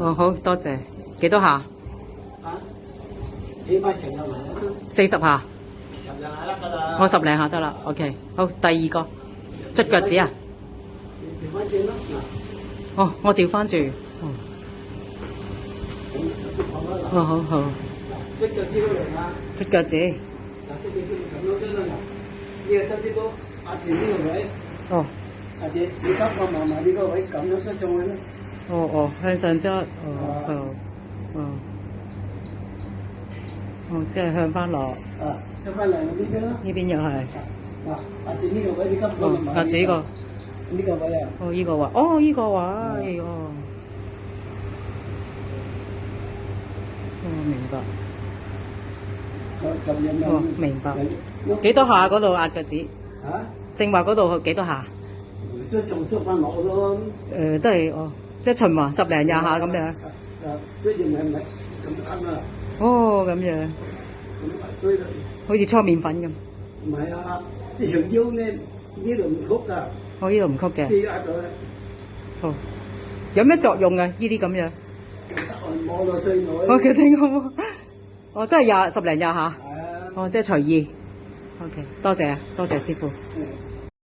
哦，好多謝。幾多下？啊，起碼成日嚟啦40下。 ，10日係得㗎啦。我10零下得啦。OK，好，第二個捽腳趾啊。調翻轉咯，嗱，哦，我調翻轉。哦，咁哦，好好。捽腳趾嗰度啊，捽腳趾。嗱，捽腳趾咁樣捽啦，嗱，呢個側啲都壓住呢個位，哦，或者你急個慢慢呢個位咁樣捽上去咯。哦哦，向上捽。哦哦哦。哦，即係向翻落。啊，捽翻嚟呢邊咯。呢邊又係。嗱，壓住呢個位，你急個慢慢。壓住呢個。呢個位啊。哦，呢個位。哦，呢個位。哦。哦，明白。咁樣哦，明白。幾多下嗰度壓腳趾？啊？正話嗰度幾多下？即係仲捽翻落咯。都係哦，即係循環10零20下咁樣。捽完係咪咁啱啊？哦，咁樣。咁堆到。好似搓麵粉咁。唔係啊，條腰咧呢度唔曲㗎。我呢度唔曲嘅。啲壓到咧。好。有咩作用啊？呢啲咁樣。按摩到衰女。我決定我。哦，都係10零20下。係啊。哦，即係隨意。OK，多謝啊，多謝師傅。嗯。